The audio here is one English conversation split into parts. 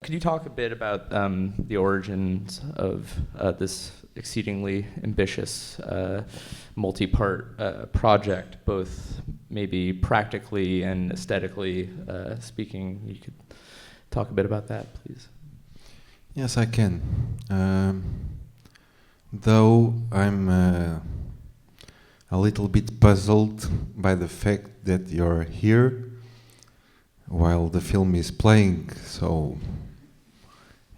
Could you talk a bit about the origins of this exceedingly ambitious multi-part project, both maybe practically and aesthetically speaking? You could talk a bit about that, please. Yes, I can. Though I'm a little bit puzzled by the fact that you're here while the film is playing, so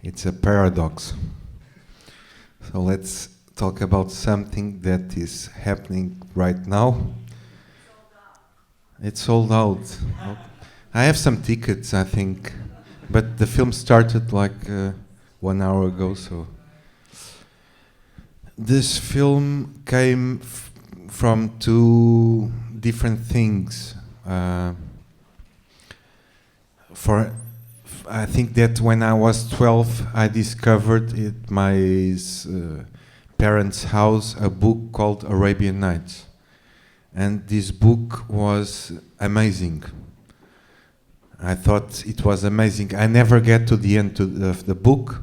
it's a paradox. So let's talk about something that is happening right now. It's sold out. I have some tickets, I think, but the film started like 1 hour ago, so. This film came from two different things. I think that when I was 12, I discovered at my parents' house a book called Arabian Nights. And this book was amazing. I thought it was amazing. I never get to the end of the book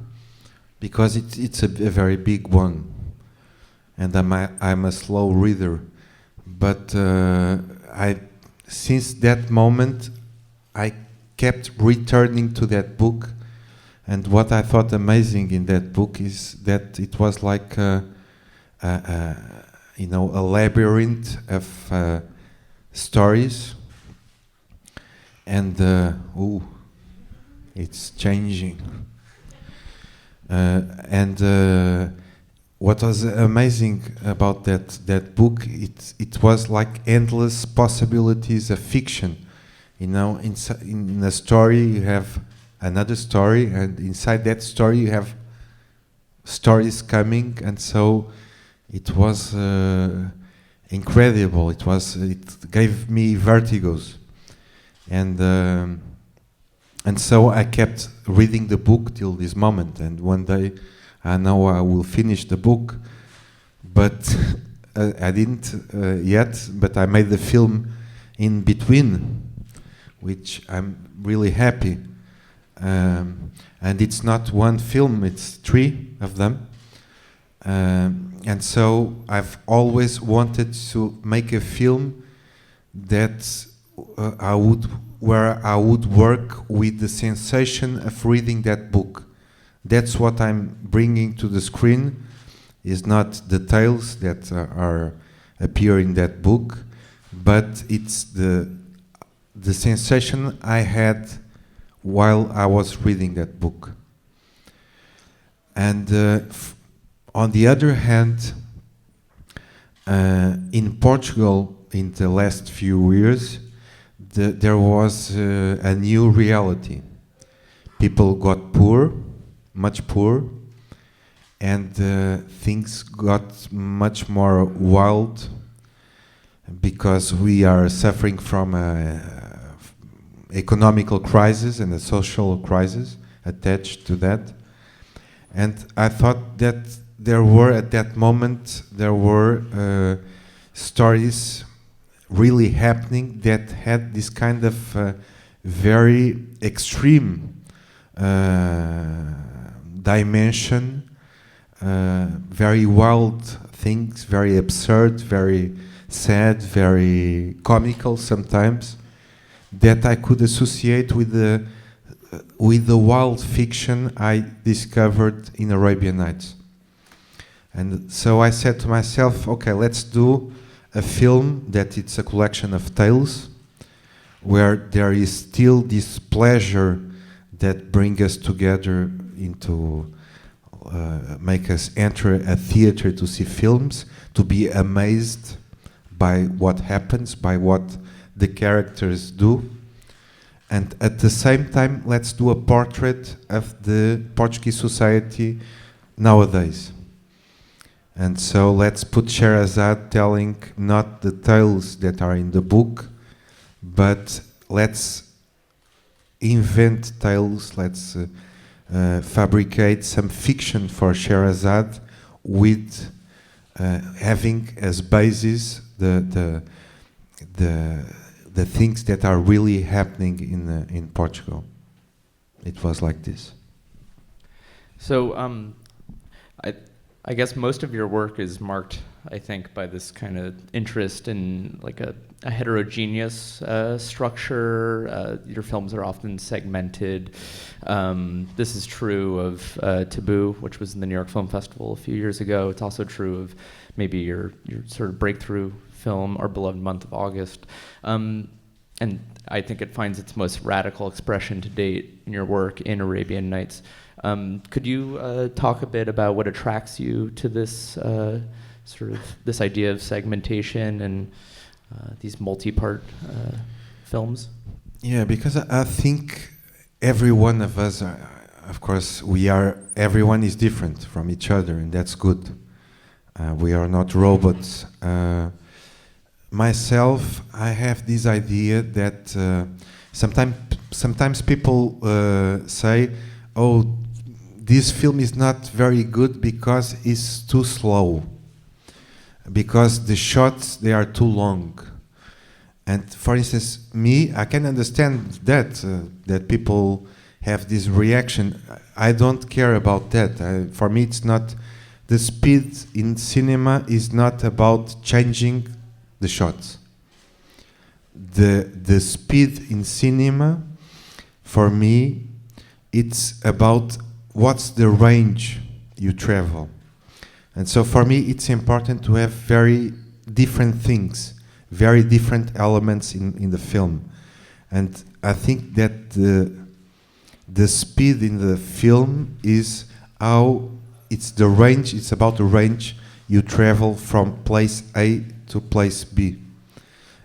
because it's a very big one. And I'm a slow reader. But since that moment, I kept returning to that book, and what I thought amazing in that book is that it was like a labyrinth of stories, and it's changing. What was amazing about that book, it was like endless possibilities of fiction. In a story you have another story, and inside that story you have stories coming, and so it was incredible. It gave me vertigos, and so I kept reading the book till this moment. And one day I know I will finish the book, but I didn't yet. But I made the film in between, which I'm really happy. And it's not one film, it's 3 of them. And so I've always wanted to make a film that where I would work with the sensation of reading that book. That's what I'm bringing to the screen, is not the tales that appear in that book, but it's the sensation I had while I was reading that book. And on the other hand, in Portugal, in the last few years, there was a new reality. People got poor, much poor, and things got much more wild, because we are suffering from an economical crisis and a social crisis attached to that. And I thought that at that moment, there were stories really happening that had this kind of very extreme dimension, very wild things, very absurd, very sad, very comical sometimes, that I could associate with the wild fiction I discovered in Arabian Nights. And so I said to myself, okay, let's do a film that it's a collection of tales, where there is still this pleasure that brings us together into make us enter a theater to see films, to be amazed by what happens, by what the characters do. And at the same time, let's do a portrait of the Portuguese society nowadays. And so let's put Sherazade telling not the tales that are in the book, but let's invent tales, let's fabricate some fiction for Sherazade with having as basis the things that are really happening in Portugal. It was like this. So, I, I guess most of your work is marked, I think, by this kind of interest in like a heterogeneous structure. Your films are often segmented. This is true of Tabu, which was in the New York Film Festival a few years ago. It's also true of maybe your sort of breakthrough film, Our Beloved Month of August. And I think it finds its most radical expression to date in your work in Arabian Nights. Could you talk a bit about what attracts you to this sort of this idea of segmentation and these multi-part films? Yeah, because I think every one of us, of course, everyone is different from each other, and that's good. We are not robots. Myself, I have this idea that sometimes people say, "Oh, this film is not very good because it's too slow, because the shots they are too long." And for instance, me, I can understand that people have this reaction. I don't care about that. For me, it's not. The speed in cinema is not about changing the shots. The speed in cinema, for me, it's about what's the range you travel. And so for me, it's important to have very different things, very different elements in the film. And I think that the speed in the film is how it's the range, it's about the range you travel from place A to place B.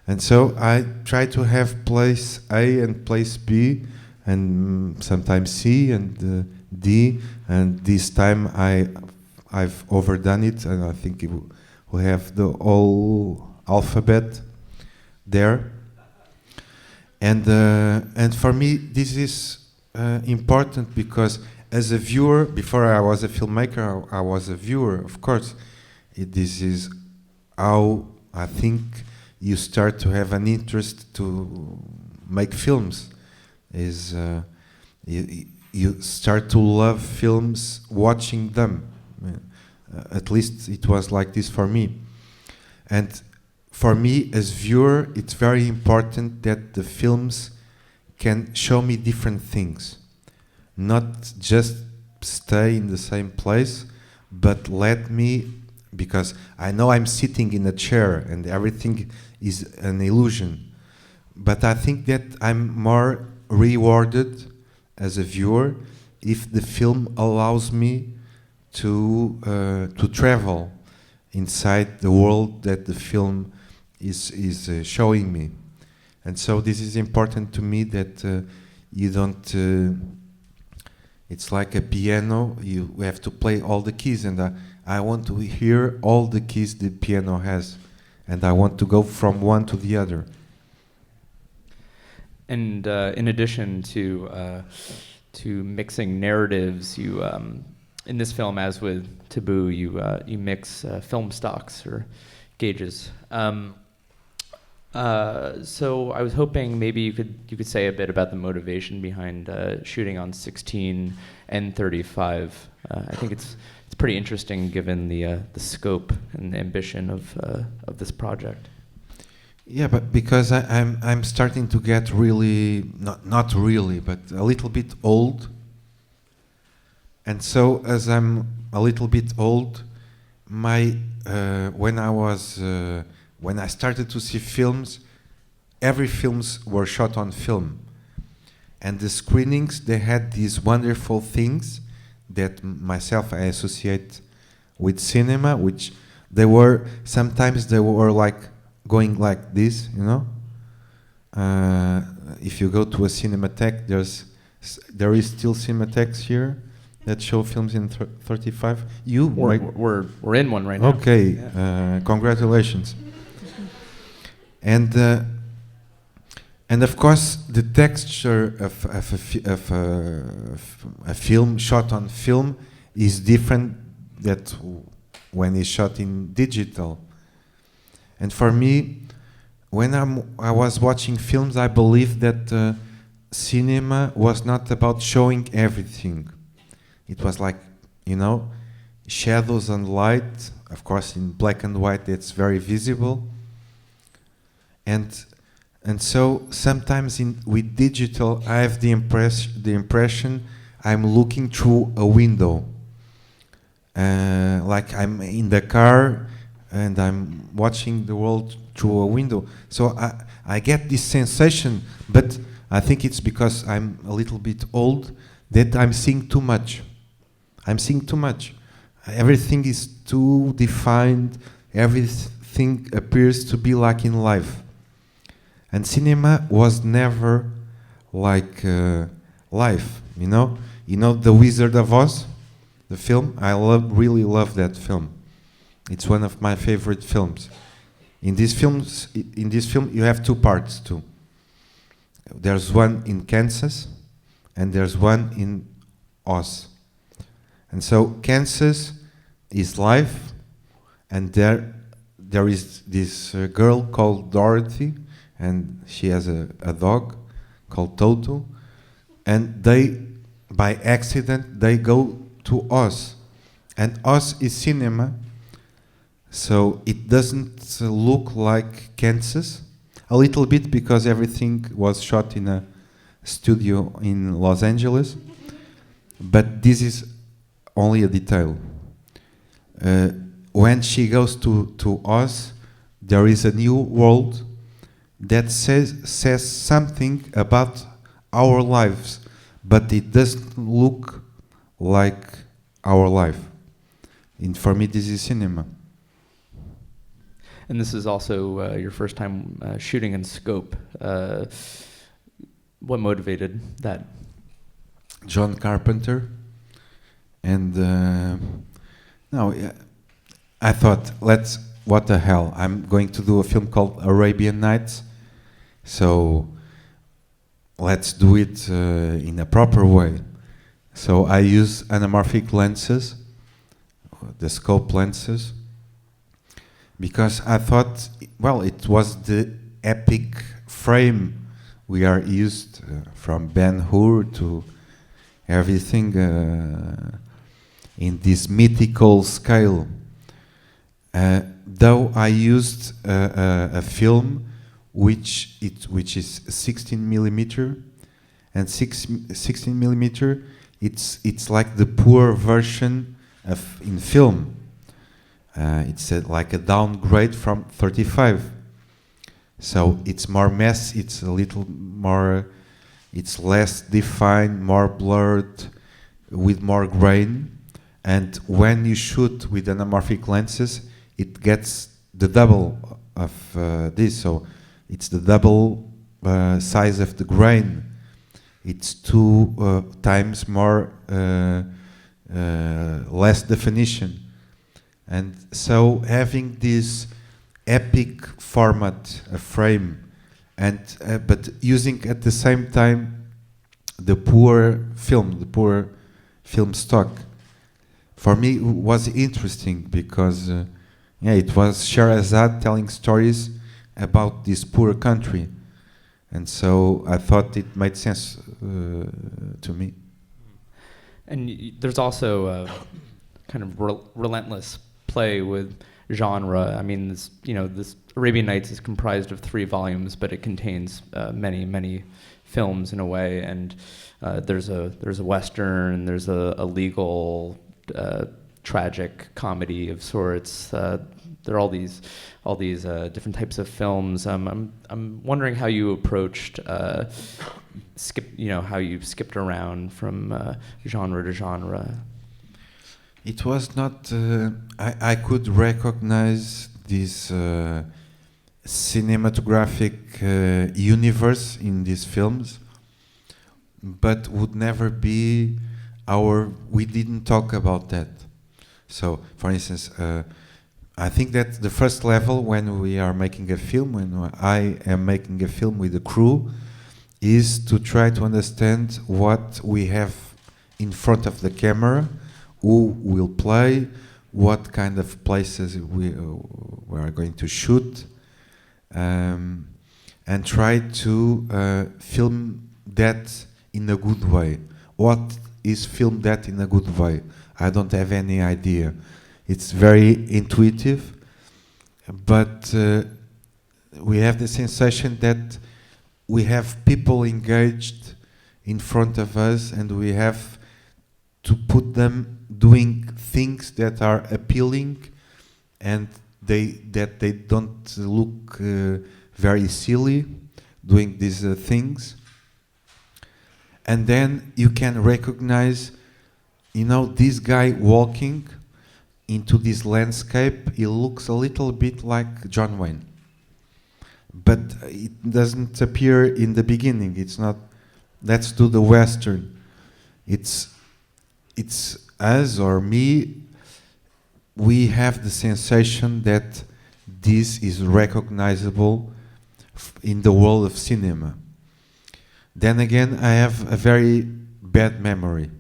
And so I try to have place A and place B, and sometimes C and D, and this time I've overdone it, and I think we have the whole alphabet there. And for me, this is important because as a viewer, before I was a filmmaker, I was a viewer, of course. This is how I think you start to have an interest to make films. You start to love films watching them. At least it was like this for me. And for me as viewer, it's very important that the films can show me different things. Not just stay in the same place, but let me, because I know I'm sitting in a chair and everything is an illusion. But I think that I'm more rewarded as a viewer if the film allows me to travel inside the world that the film is showing me. And so this is important to me, that you don't it's like a piano, you have to play all the keys, and I want to hear all the keys the piano has, and I want to go from one to the other. And in addition to mixing narratives, you in this film, as with Tabu, you mix film stocks or gauges. So I was hoping maybe you could say a bit about the motivation behind shooting on 16 and 35. I think it's pretty interesting given the scope and the ambition of this project. Yeah, but because I'm starting to get really not really, but a little bit old. And so as I'm a little bit old, when I started to see films, every films were shot on film. And the screenings, they had these wonderful things that myself I associate with cinema, which sometimes they were like going like this, you know. If you go to a cinematheque, there is still cinematheques here that show films in 35. We're in one right now. Okay, yeah. Congratulations. And of course, the texture of a film shot on film is different that when it's shot in digital. And for me, when I was watching films, I believed that cinema was not about showing everything. It was like, you know, shadows and light. Of course, in black and white, it's very visible. And so sometimes with digital, I have the impression I'm looking through a window. Like I'm in the car and I'm watching the world through a window. So I get this sensation, but I think it's because I'm a little bit old that I'm seeing too much. I'm seeing too much. Everything is too defined. Everything appears to be like in life. And cinema was never like life, you know? You know The Wizard of Oz, the film? I really love that film. It's one of my favorite films. In this film, you have two parts too. There's one in Kansas, and there's one in Oz. And so Kansas is life, and there is this girl called Dorothy, and she has a dog called Toto, and by accident, they go to Oz. And Oz is cinema, so it doesn't look like Kansas, a little bit because everything was shot in a studio in Los Angeles, but this is only a detail. When she goes to Oz, there is a new world that says something about our lives, but it doesn't look like our life. And for me, this is cinema. And this is also your first time shooting in scope. What motivated that? John Carpenter. And I thought, what the hell? I'm going to do a film called Arabian Nights. So let's do it in a proper way. So I use anamorphic lenses, the scope lenses, because I thought, well, it was the epic frame we are used from Ben-Hur to everything in this mythical scale. Though I used a film which is 16 millimeter, and 16 millimeter, it's like the poor version of in film. It's like a downgrade from 35. So it's more mess. It's a little more. It's less defined, more blurred, with more grain. And when you shoot with anamorphic lenses, it gets the double of this. So it's the double size of the grain. It's 2 times more less definition. And so having this epic format, a frame, and but using at the same time the poor film stock, for me was interesting because it was Sherazade telling stories about this poor country, and so I thought it made sense to me. And there's also a kind of relentless play with genre. I mean, this Arabian Nights is comprised of 3 volumes, but it contains many films in a way. And there's a western, there's a legal, tragic comedy of sorts. There are all these different types of films. I'm wondering how you approached how you skipped around from genre to genre. It was not. I could recognize this cinematographic universe in these films, but would never be our. We didn't talk about that. So, for instance, I think that the first level when we are making a film, when I am making a film with the crew, is to try to understand what we have in front of the camera. Who will play, what kind of places we are going to shoot, and try to film that in a good way. What is film that in a good way? I don't have any idea. It's very intuitive, but we have the sensation that we have people engaged in front of us, and we have to put them doing things that are appealing, and that they don't look very silly doing these things. And then you can recognize, this guy walking into this landscape, he looks a little bit like John Wayne. But it doesn't appear in the beginning. It's not, let's do the Western. It's us or me, we have the sensation that this is recognizable in the world of cinema. Then again, I have a very bad memory.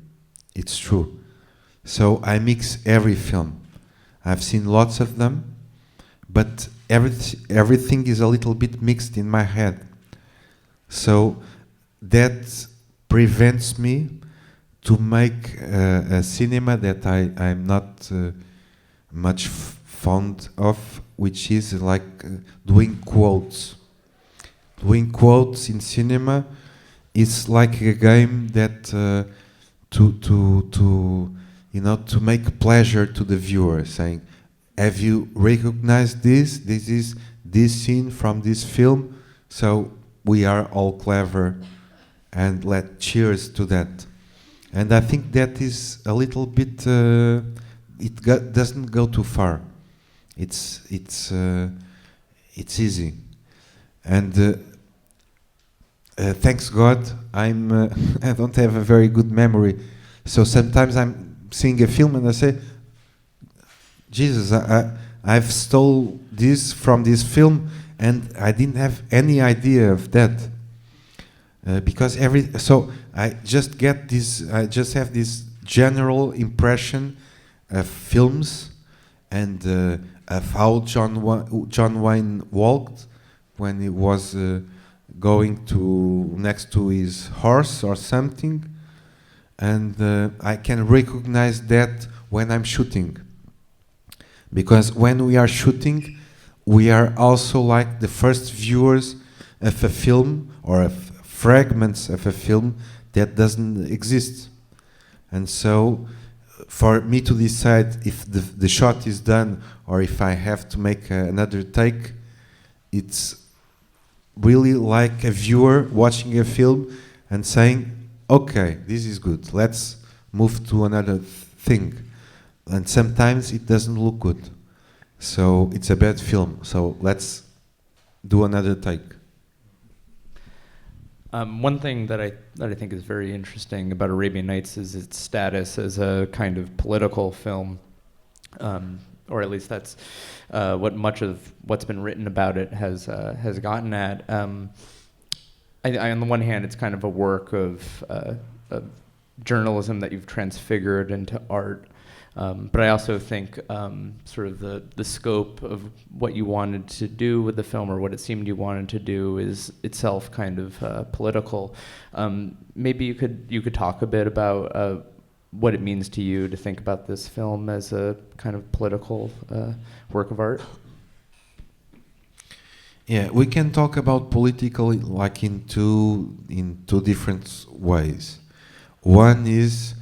It's true. So I mix every film. I've seen lots of them, but everything is a little bit mixed in my head. So that prevents me to make a cinema that I'm not much fond of, which is like doing quotes. Doing quotes in cinema is like a game that to make pleasure to the viewer, saying, have you recognized this? This is this scene from this film, so we are all clever, and let cheers to that. And I think that is a little bit, doesn't go too far. It's easy. And thanks God, I don't have a very good memory. So sometimes I'm seeing a film and I say, Jesus, I've stole this from this film, and I didn't have any idea of that. So I just get this. I just have this general impression of films and of how John Wayne walked when he was going next to his horse or something, and I can recognize that when I'm shooting, because when we are shooting, we are also like the first viewers of a film or of fragments of a film that doesn't exist. And so for me to decide if the shot is done or if I have to make another take, it's really like a viewer watching a film and saying, okay, this is good, let's move to another thing. And sometimes it doesn't look good, so it's a bad film, so let's do another take. One thing that I think is very interesting about Arabian Nights is its status as a kind of political film, or at least that's what much of what's been written about it has gotten at. On the one hand, it's kind of a work of journalism that you've transfigured into art. But I also think sort of the scope of what you wanted to do with the film, or what it seemed you wanted to do, is itself kind of political. Maybe you could talk a bit about what it means to you to think about this film as a kind of political work of art. Yeah, we can talk about political like in two different ways. One is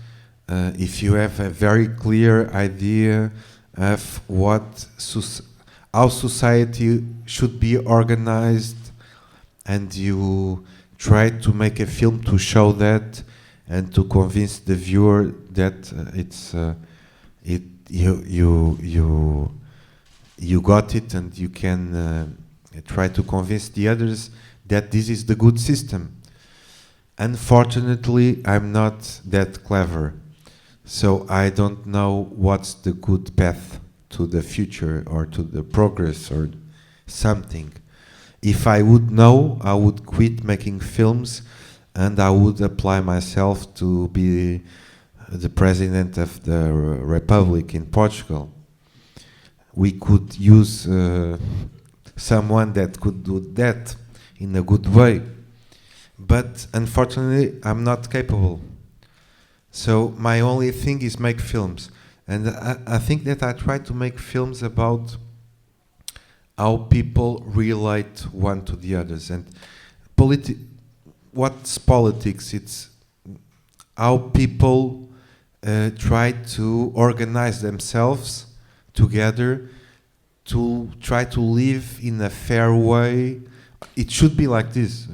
if you have a very clear idea of how society should be organized, and you try to make a film to show that and to convince the viewer that you got it, and you can try to convince the others that this is the good system. Unfortunately, I'm not that clever. So I don't know what's the good path to the future or to the progress or something. If I would know, I would quit making films and I would apply myself to be the president of the Republic in Portugal. We could use someone that could do that in a good way. But unfortunately, I'm not capable. So my only thing is make films, and I think that I try to make films about how people relate one to the others. And what's politics? It's how people try to organize themselves together to try to live in a fair way. It should be like this.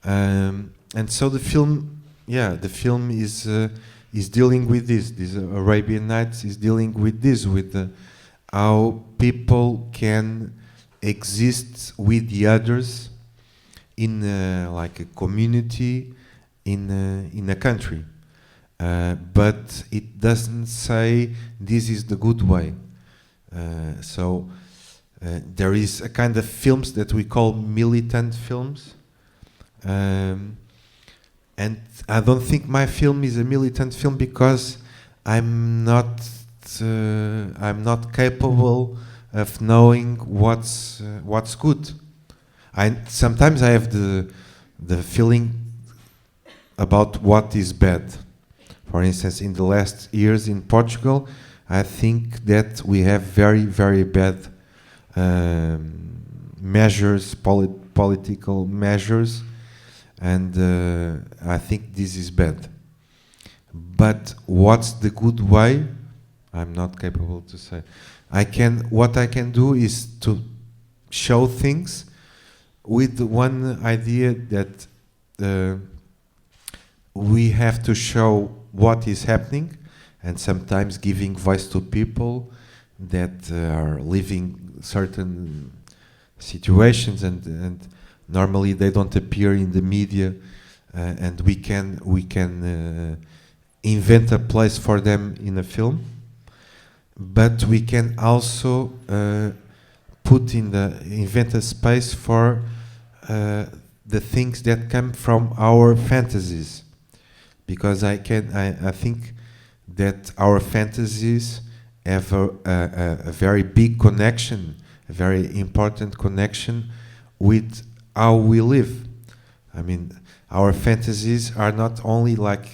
And so the film is dealing with this. This Arabian Nights is dealing with this, with how people can exist with the others in like a community in a country, but it doesn't say this is the good way. So there is a kind of films that we call militant films, and I don't think my film is a militant film because I'm not capable of knowing what's good. Sometimes I have the feeling about what is bad. For instance, in the last years in Portugal, I think that we have very, very bad measures, political measures, and I think this is bad. But what's the good way? I'm not capable to say. What I can do is to show things with one idea that we have to show what is happening, and sometimes giving voice to people that are living certain situations, and normally they don't appear in the media, and we can invent a place for them in a film, but we can also invent a space for the things that come from our fantasies, because I think that our fantasies have a very big connection, a very important connection with how we live. I mean, our fantasies are not only like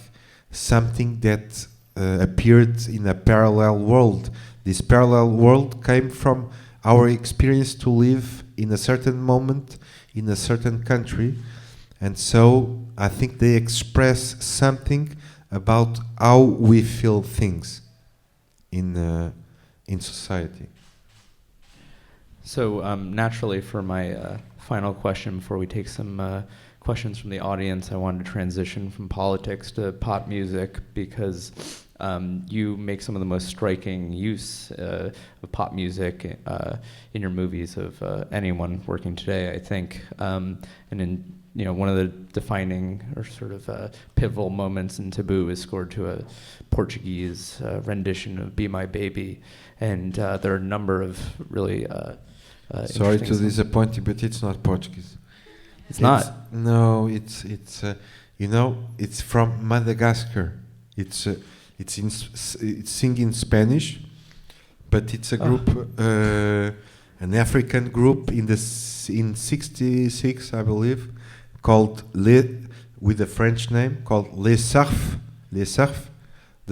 something that appeared in a parallel world. This parallel world came from our experience to live in a certain moment in a certain country, and so I think they express something about how we feel things in society. So naturally, for my final question, before we take some questions from the audience, I wanted to transition from politics to pop music, because you make some of the most striking use of pop music in your movies of anyone working today, I think. And in one of the defining or sort of pivotal moments in Tabu is scored to a Portuguese rendition of "Be My Baby," and there are a number of really sorry to disappoint you, but it's not Portuguese. It's not. No, it's it's from Madagascar. It's sing in Spanish, but it's a group, an African group in '66, I believe, called with a French name called Les Surf, the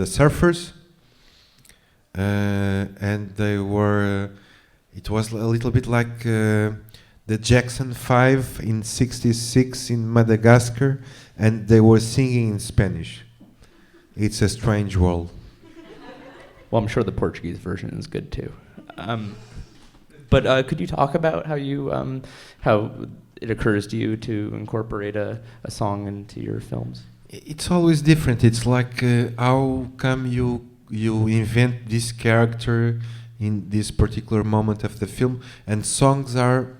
Surfers, and they were. It was a little bit like the Jackson 5 in '66 in Madagascar, and they were singing in Spanish. It's a strange world. Well, I'm sure the Portuguese version is good too. But could you talk about how how it occurs to you to incorporate a song into your films? It's always different. It's like how come you invent this character in this particular moment of the film, and songs are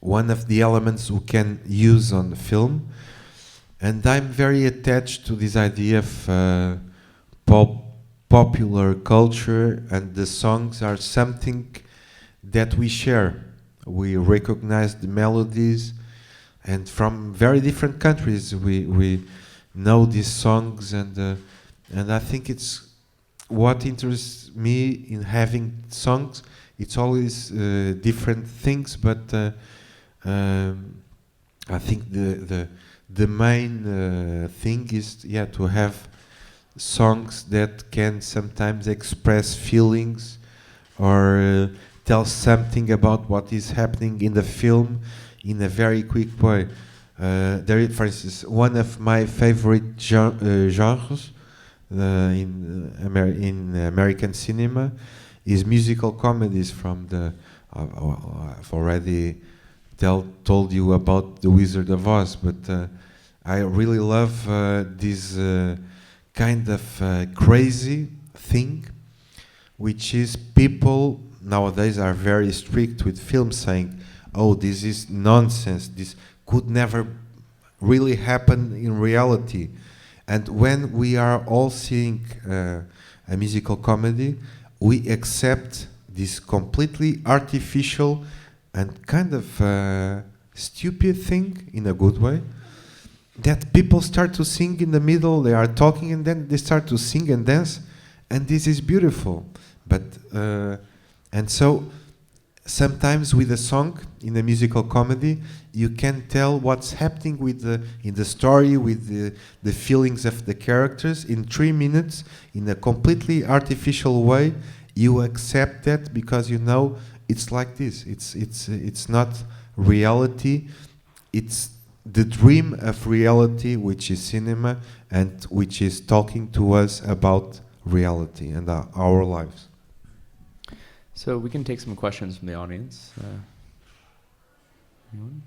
one of the elements we can use on the film. And I'm very attached to this idea of popular culture, and the songs are something that we share. We recognize the melodies, and from very different countries we know these songs, and I think it's what interests me in having songs. It's always different things, but I think the the main thing is, yeah, to have songs that can sometimes express feelings or tell something about what is happening in the film in a very quick way. There is, for instance, one of my favorite genres in American cinema is musical comedies from the. I've already told you about The Wizard of Oz, but I really love this kind of crazy thing, which is people nowadays are very strict with films, saying, "Oh, this is nonsense. This could never really happen in reality." And when we are all seeing a musical comedy, we accept this completely artificial and kind of stupid thing in a good way, that people start to sing in the middle, they are talking and then they start to sing and dance, and this is beautiful. But and so sometimes with a song in a musical comedy, you can tell what's happening with in the story, with the feelings of the characters in 3 minutes in a completely artificial way. You accept that because you know it's like this. It's not reality. It's the dream of reality, which is cinema, and which is talking to us about reality and our lives. So we can take some questions from the audience. Anyone?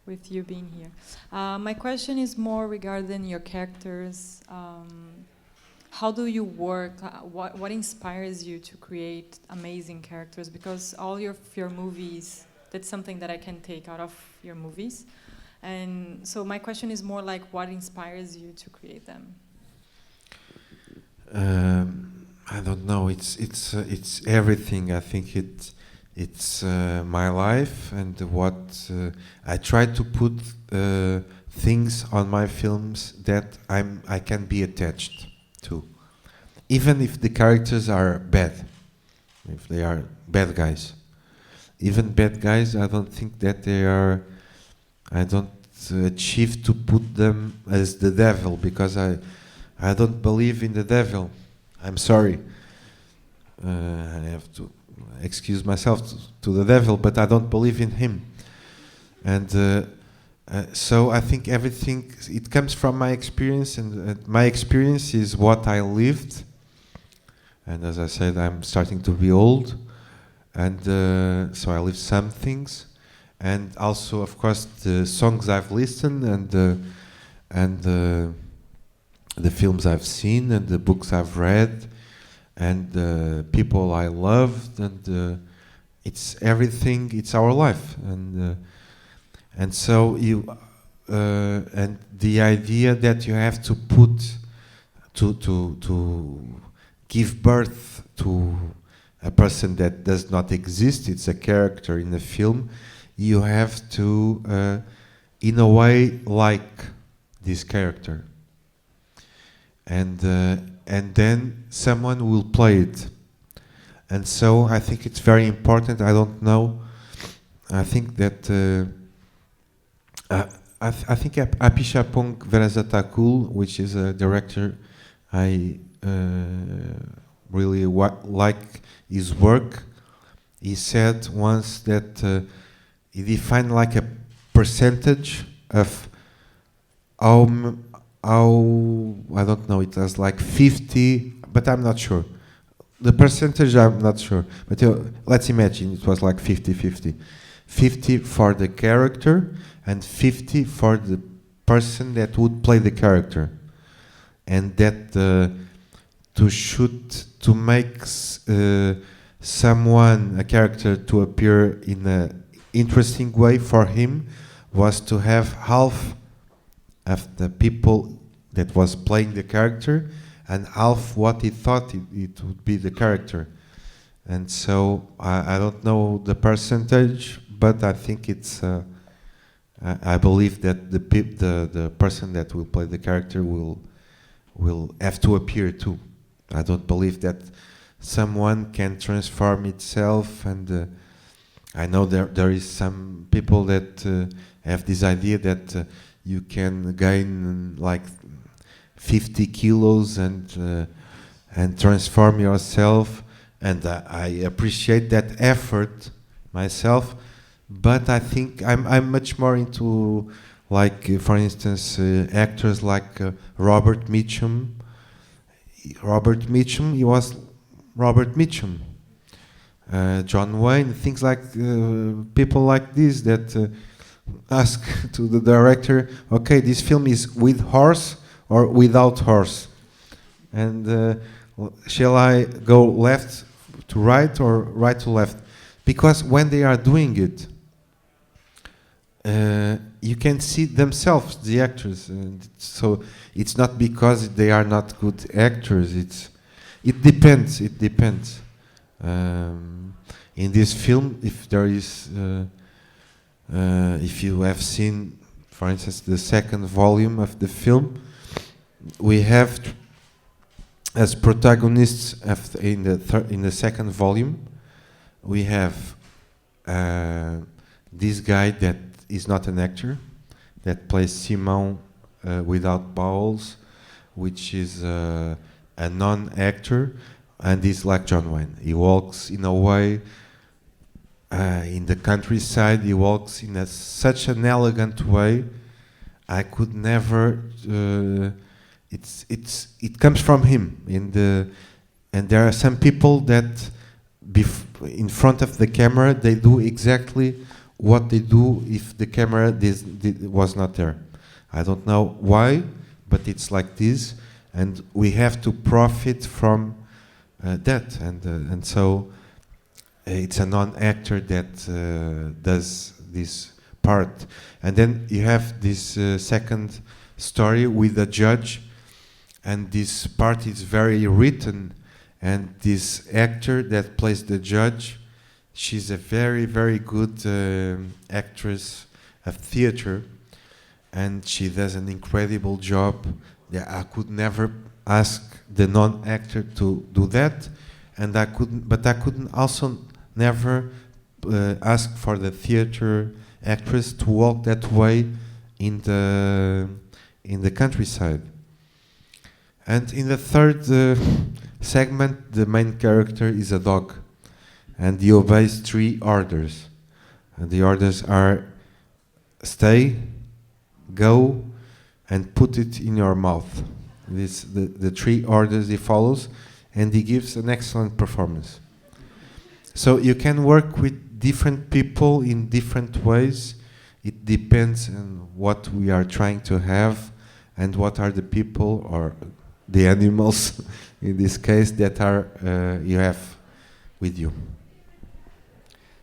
With you being here. My question is more regarding your characters. How do you work? What inspires you to create amazing characters? Because all your movies, that's something that I can take out of your movies. And so my question is more like, what inspires you to create them? I don't know. It's everything. I think it's my life and what I try to put things on my films that I can be attached to, even if the characters are bad, if they are bad guys. Even bad guys, I don't think that they are. I don't achieve to put them as the devil, because I don't believe in the devil. I'm sorry. I have to excuse myself to the devil, but I don't believe in him. And so I think everything, it comes from my experience, and my experience is what I lived. And as I said, I'm starting to be old, and so I lived some things, and also, of course, the songs I've listened, and the films I've seen, and the books I've read, and the people I loved, and it's everything. It's our life, and so you and the idea that you have to put to give birth to a person that does not exist. It's a character in a film. You have to, in a way, like this character, and then someone will play it. And so I think it's very important. I don't know. I think that I think Apishapong Verazatakul, which is a director, I really like his work. He said once that he defined like a percentage of how I don't know, it was like 50, but I'm not sure. The percentage I'm not sure, but let's imagine it was like 50-50. 50 for the character and 50 for the person that would play the character. And that to make someone, a character, to appear in an interesting way for him was to have half of the people that was playing the character and half what he thought it would be the character. And so I don't know the percentage, but I think it's I believe that the person that will play the character will have to appear too. I don't believe that someone can transform itself, and I know there is some people that have this idea that you can gain like 50 kilos and transform yourself, and I appreciate that effort myself, but I think I'm much more into, like, for instance, actors like Robert Mitchum. He was Robert Mitchum. John Wayne, things like people like this that ask to the director, okay, this film is with horse or without horse, and shall I go left to right or right to left? Because when they are doing it, you can see themselves, the actors, and so it's not because they are not good actors. It depends. It depends. In this film, if there is, if you have seen, for instance, the second volume of the film, we have as protagonists in the second volume, we have this guy that is not an actor, that plays Simon without bowels, which is a non-actor, and he's like John Wayne. He walks in a way in the countryside. He walks in such an elegant way. I could never. It comes from him. And there are some people that, in front of the camera, they do exactly what they do if the camera was not there. I don't know why, but it's like this, and we have to profit from that, and so it's a non-actor that does this part. And then you have this second story with a judge, and this part is very written, and this actor that plays the judge, she's a very, very good actress of theater, and she does an incredible job. Yeah, I could never ask the non-actor to do that, and I couldn't also never ask for the theater actress to walk that way in the countryside. And in the third segment, the main character is a dog, and he obeys 3 orders. And the orders are: stay, go, and put it in your mouth. The 3 orders he follows, and he gives an excellent performance. So you can work with different people in different ways. It depends on what we are trying to have, and what are the people or the animals, in this case, that are you have with you.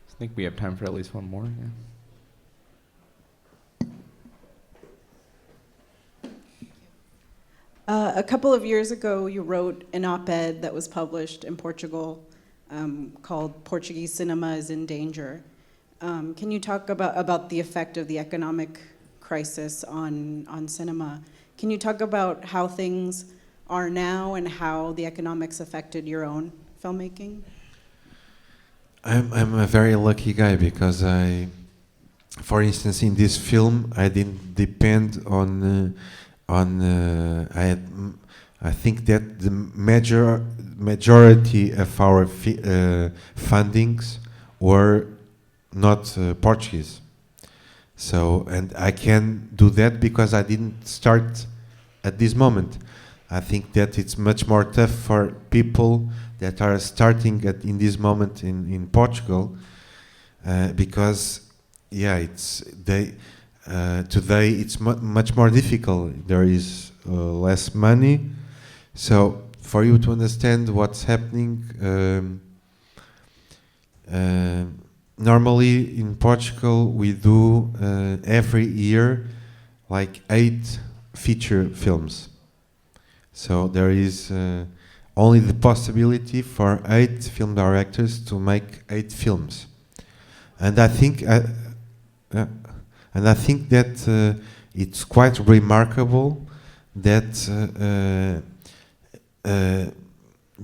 I think we have time for at least one more. Yeah. A couple of years ago, you wrote an op-ed that was published in Portugal called "Portuguese Cinema is in Danger." Can you talk about the effect of the economic crisis on cinema? Can you talk about how things are now and how the economics affected your own filmmaking? I'm a very lucky guy because for instance, in this film, I didn't depend on. I think that the majority of our fundings were not Portuguese. So, and I can do that because I didn't start at this moment. I think that it's much more tough for people that are starting in this moment in Portugal, because today it's much more difficult. There is less money. So for you to understand what's happening, normally in Portugal we do every year like 8 feature films. So there is only the possibility for 8 film directors to make 8 films, and I think that it's quite remarkable that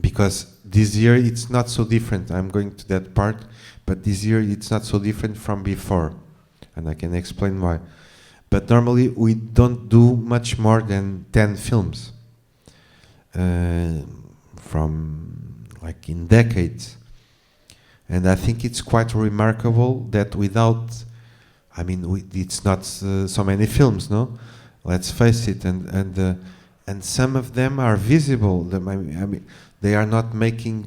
because this year it's not so different. I'm going to that part, but this year it's not so different from before, and I can explain why. But normally we don't do much more than 10 films from like in decades. And I think it's quite remarkable that without, I mean, it's not so many films, no? Let's face it, and some of them are visible. I mean, they are not making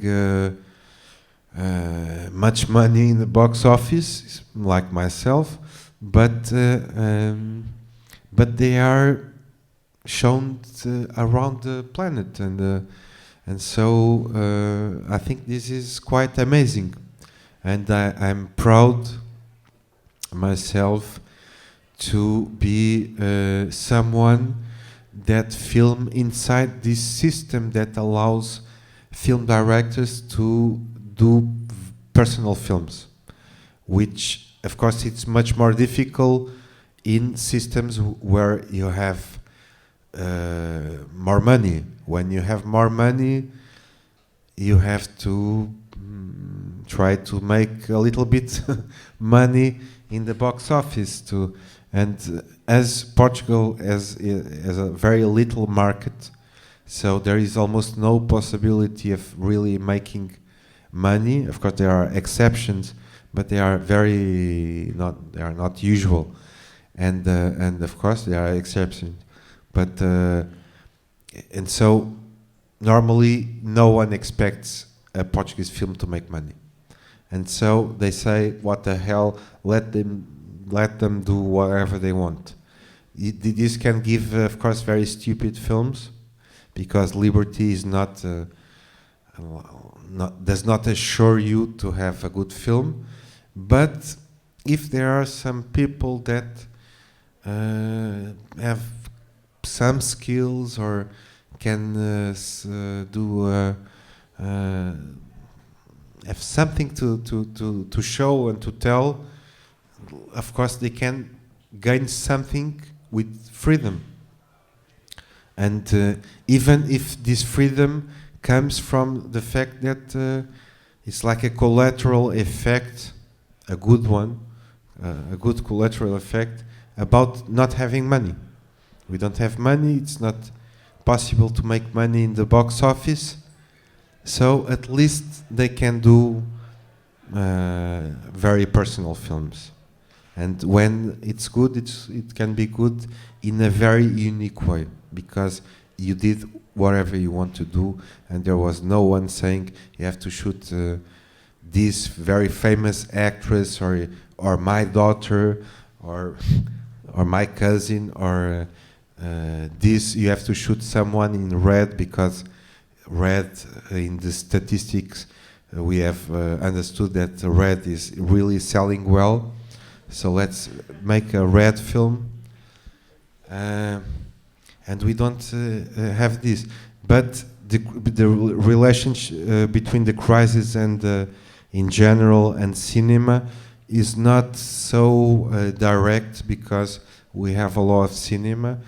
much money in the box office, like myself, but they are shown around the planet, and so I think this is quite amazing, and I'm proud myself to be someone that film inside this system that allows film directors to do personal films, which of course it's much more difficult in systems where you have more money. When you have more money, you have to try to make a little bit money in the box office too. And as Portugal has a very little market, so there is almost no possibility of really making money. Of course, there are exceptions, but they are not usual, and of course there are exceptions. But and so normally no one expects a Portuguese film to make money, and so they say, "What the hell? Let them do whatever they want." This can give, of course, very stupid films, because liberty is does not assure you to have a good film. But if there are some people that have some skills or can have something to show and to tell, of course they can gain something with freedom. And even if this freedom comes from the fact that it's like a collateral effect, a good one, a good collateral effect about not having money. We don't have money, it's not possible to make money in the box office, so at least they can do very personal films. And when it's good, it can be good in a very unique way, because you did whatever you want to do, and there was no one saying you have to shoot this very famous actress or my daughter or my cousin or this you have to shoot someone in red, because red in the statistics we have understood that red is really selling well, so let's make a red film. And we don't have this, but the relationship between the crisis and in general and cinema is not so direct, because we have a lot of cinema,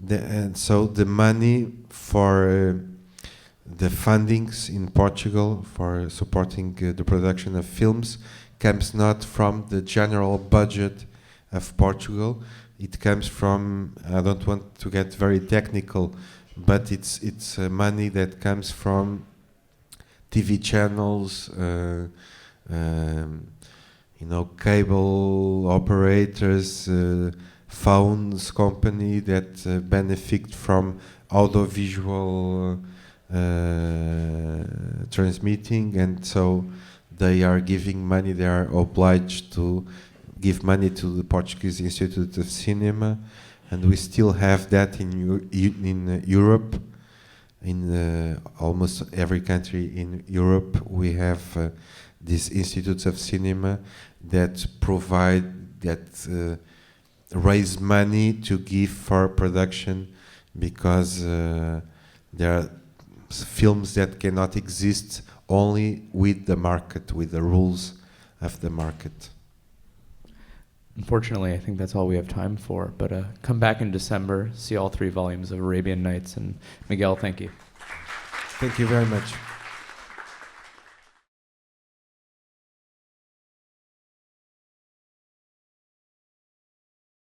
and so the money for the fundings in Portugal for supporting the production of films comes not from the general budget of Portugal. It comes from, I don't want to get very technical, but it's money that comes from TV channels, cable operators, phones company that benefit from audiovisual transmitting, and so they are giving money, they are obliged to give money to the Portuguese Institute of Cinema, and we still have that in Europe. In almost every country in Europe, we have these institutes of cinema that raise money to give for production, because there are films that cannot exist only with the market, with the rules of the market. Unfortunately, I think that's all we have time for, but come back in December, see all 3 volumes of Arabian Nights, and Miguel, thank you. Thank you very much.